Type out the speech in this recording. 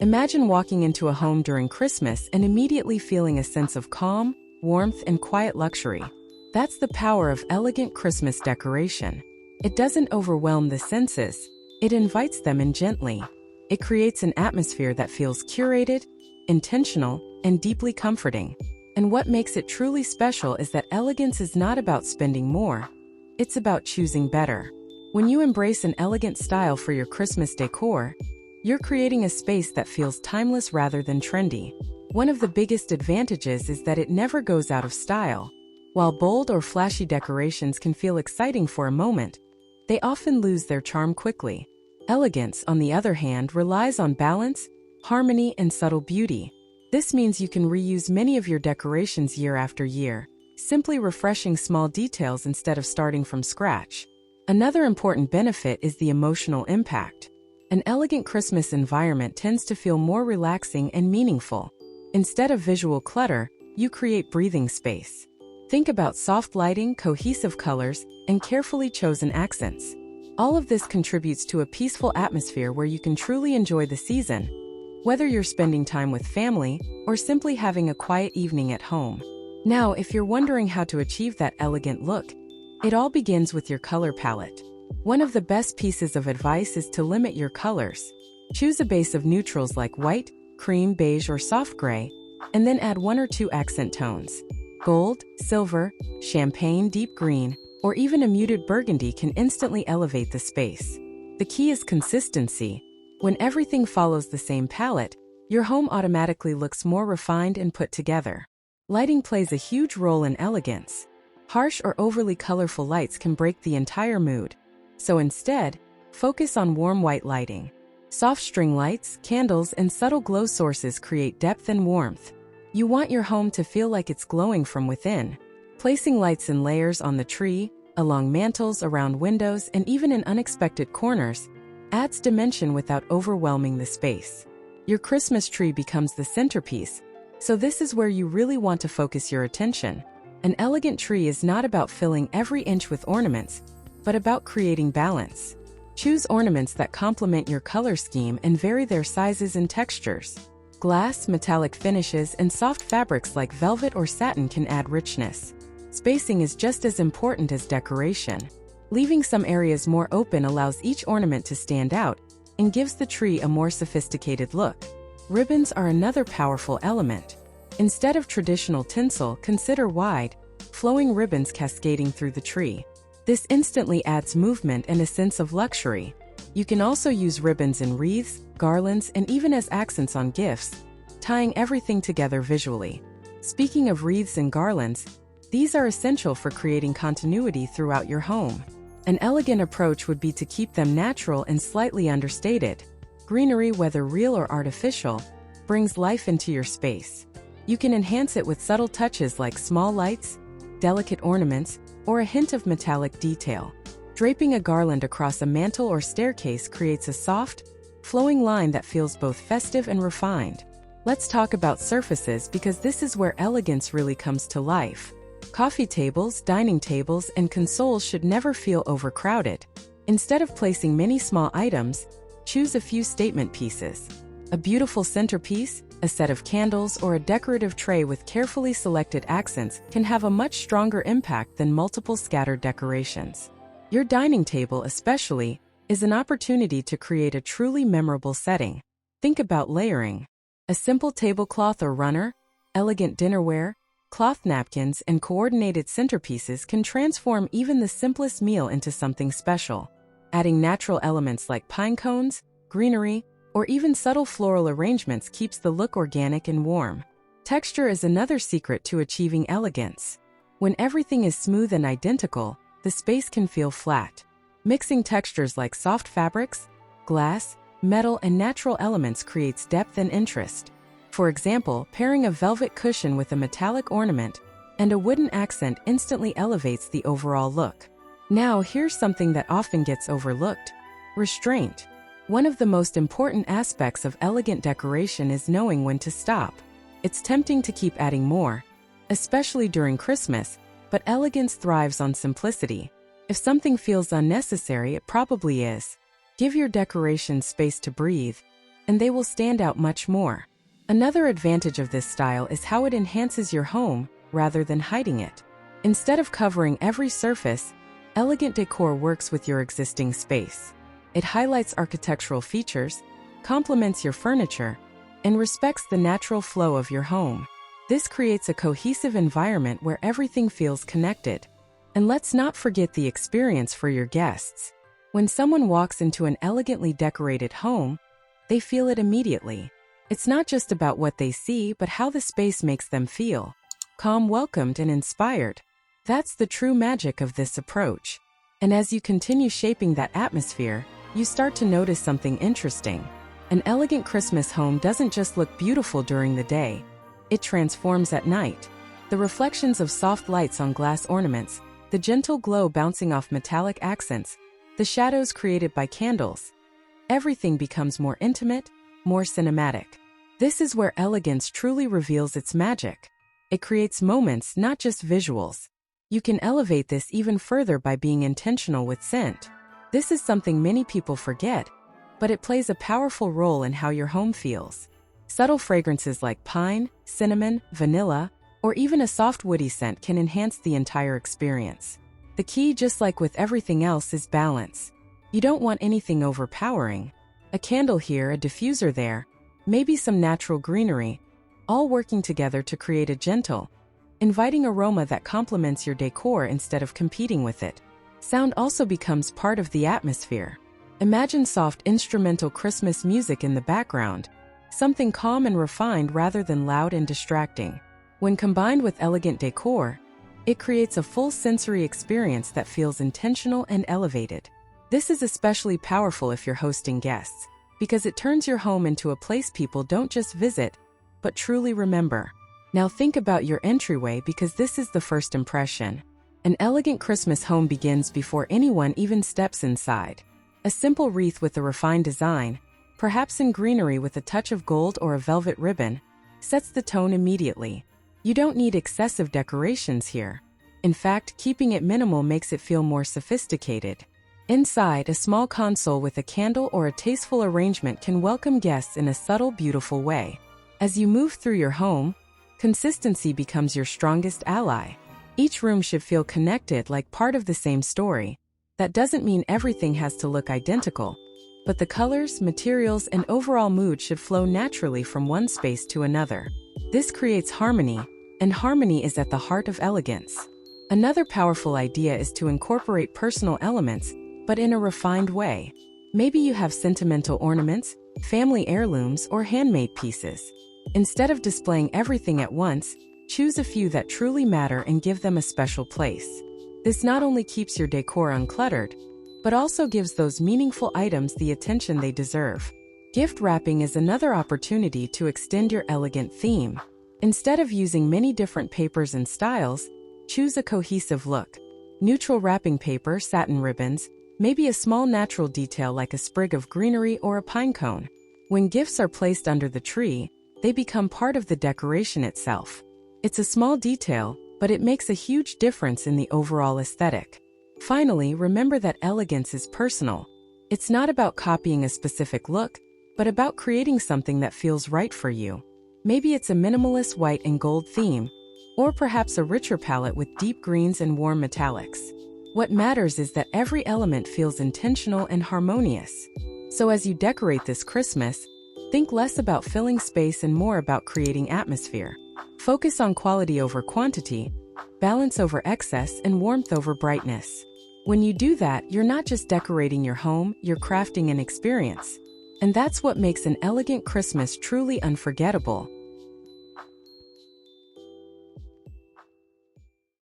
Imagine walking into a home during Christmas and immediately feeling a sense of calm, warmth, and quiet luxury. That's the power of elegant Christmas decoration. It doesn't overwhelm the senses, it invites them in gently. It creates an atmosphere that feels curated, intentional, and deeply comforting. And what makes it truly special is that elegance is not about spending more, it's about choosing better. When you embrace an elegant style for your Christmas decor, you're creating a space that feels timeless rather than trendy. One of the biggest advantages is that it never goes out of style. While bold or flashy decorations can feel exciting for a moment, they often lose their charm quickly. Elegance, on the other hand, relies on balance, harmony, and subtle beauty. This means you can reuse many of your decorations year after year, simply refreshing small details instead of starting from scratch. Another important benefit is the emotional impact. An elegant Christmas environment tends to feel more relaxing and meaningful. Instead of visual clutter, you create breathing space. Think about soft lighting, cohesive colors, and carefully chosen accents. All of this contributes to a peaceful atmosphere where you can truly enjoy the season, whether you're spending time with family or simply having a quiet evening at home. Now, if you're wondering how to achieve that elegant look, it all begins with your color palette. One of the best pieces of advice is to limit your colors. Choose a base of neutrals like white, cream, beige, or soft gray, and then add one or two accent tones. Gold, silver, champagne, deep green, or even a muted burgundy can instantly elevate the space. The key is consistency. When everything follows the same palette, your home automatically looks more refined and put together. Lighting plays a huge role in elegance. Harsh or overly colorful lights can break the entire mood. So instead, focus on warm white lighting. Soft string lights, candles, and subtle glow sources create depth and warmth. You want your home to feel like it's glowing from within. Placing lights in layers on the tree, along mantels, around windows, and even in unexpected corners adds dimension without overwhelming the space. Your Christmas tree becomes the centerpiece, so this is where you really want to focus your attention. An elegant tree is not about filling every inch with ornaments, but about creating balance. Choose ornaments that complement your color scheme and vary their sizes and textures. Glass, metallic finishes, and soft fabrics like velvet or satin can add richness. Spacing is just as important as decoration. Leaving some areas more open allows each ornament to stand out and gives the tree a more sophisticated look. Ribbons are another powerful element. Instead of traditional tinsel, consider wide, flowing ribbons cascading through the tree. This instantly adds movement and a sense of luxury. You can also use ribbons in wreaths, garlands, and even as accents on gifts, tying everything together visually. Speaking of wreaths and garlands, these are essential for creating continuity throughout your home. An elegant approach would be to keep them natural and slightly understated. Greenery, whether real or artificial, brings life into your space. You can enhance it with subtle touches like small lights, delicate ornaments, or a hint of metallic detail. Draping a garland across a mantel or staircase creates a soft, flowing line that feels both festive and refined. Let's talk about surfaces because this is where elegance really comes to life. Coffee tables, dining tables, and consoles should never feel overcrowded. Instead of placing many small items, choose a few statement pieces. A beautiful centerpiece, a set of candles, or a decorative tray with carefully selected accents can have a much stronger impact than multiple scattered decorations. Your dining table, especially, is an opportunity to create a truly memorable setting. Think about layering. A simple tablecloth or runner, elegant dinnerware, cloth napkins, and coordinated centerpieces can transform even the simplest meal into something special. Adding natural elements like pine cones, greenery, or even subtle floral arrangements keeps the look organic and warm. Texture is another secret to achieving elegance. When everything is smooth and identical, the space can feel flat. Mixing textures like soft fabrics, glass, metal, and natural elements creates depth and interest. For example, pairing a velvet cushion with a metallic ornament and a wooden accent instantly elevates the overall look. Now, here's something that often gets overlooked: restraint. One of the most important aspects of elegant decoration is knowing when to stop. It's tempting to keep adding more, especially during Christmas, but elegance thrives on simplicity. If something feels unnecessary, it probably is. Give your decorations space to breathe. and they will stand out much more. Another advantage of this style is how it enhances your home rather than hiding it. Instead of covering every surface, elegant decor works with your existing space. It highlights architectural features, complements your furniture, and respects the natural flow of your home. This creates a cohesive environment where everything feels connected. And let's not forget the experience for your guests. When someone walks into an elegantly decorated home, they feel it immediately. It's not just about what they see, but how the space makes them feel. Calm, welcomed, and inspired. That's the true magic of this approach. And as you continue shaping that atmosphere, you start to notice something interesting. An elegant Christmas home doesn't just look beautiful during the day. It transforms at night. The reflections of soft lights on glass ornaments, the gentle glow bouncing off metallic accents, the shadows created by candles. Everything becomes more intimate, more cinematic. This is where elegance truly reveals its magic. It creates moments, not just visuals. You can elevate this even further by being intentional with scent. This is something many people forget, but it plays a powerful role in how your home feels. Subtle fragrances like pine, cinnamon, vanilla, or even a soft woody scent can enhance the entire experience. The key, just like with everything else, is balance. You don't want anything overpowering. A candle here, a diffuser there, maybe some natural greenery, all working together to create a gentle, inviting aroma that complements your decor instead of competing with it. Sound also becomes part of the atmosphere. Imagine soft instrumental Christmas music in the background, something calm and refined rather than loud and distracting. When combined with elegant decor, it creates a full sensory experience that feels intentional and elevated. This is especially powerful if you're hosting guests, because it turns your home into a place people don't just visit, but truly remember. Now think about your entryway, because this is the first impression. An elegant Christmas home begins before anyone even steps inside. A simple wreath with a refined design, perhaps in greenery with a touch of gold or a velvet ribbon, sets the tone immediately. You don't need excessive decorations here. In fact, keeping it minimal makes it feel more sophisticated. Inside, a small console with a candle or a tasteful arrangement can welcome guests in a subtle, beautiful way. As you move through your home, consistency becomes your strongest ally. Each room should feel connected, like part of the same story. That doesn't mean everything has to look identical, but the colors, materials, and overall mood should flow naturally from one space to another. This creates harmony, and harmony is at the heart of elegance. Another powerful idea is to incorporate personal elements, but in a refined way. Maybe you have sentimental ornaments, family heirlooms, or handmade pieces. Instead of displaying everything at once, choose a few that truly matter and give them a special place. This not only keeps your decor uncluttered, but also gives those meaningful items the attention they deserve. Gift wrapping is another opportunity to extend your elegant theme. Instead of using many different papers and styles, choose a cohesive look. Neutral wrapping paper, satin ribbons, maybe a small natural detail like a sprig of greenery or a pine cone. When gifts are placed under the tree, they become part of the decoration itself. It's a small detail, but it makes a huge difference in the overall aesthetic. Finally, remember that elegance is personal. It's not about copying a specific look, but about creating something that feels right for you. Maybe it's a minimalist white and gold theme, or perhaps a richer palette with deep greens and warm metallics. What matters is that every element feels intentional and harmonious. So as you decorate this Christmas, think less about filling space and more about creating atmosphere. Focus on quality over quantity, balance over excess, and warmth over brightness. When you do that, you're not just decorating your home, you're crafting an experience. And that's what makes an elegant Christmas truly unforgettable.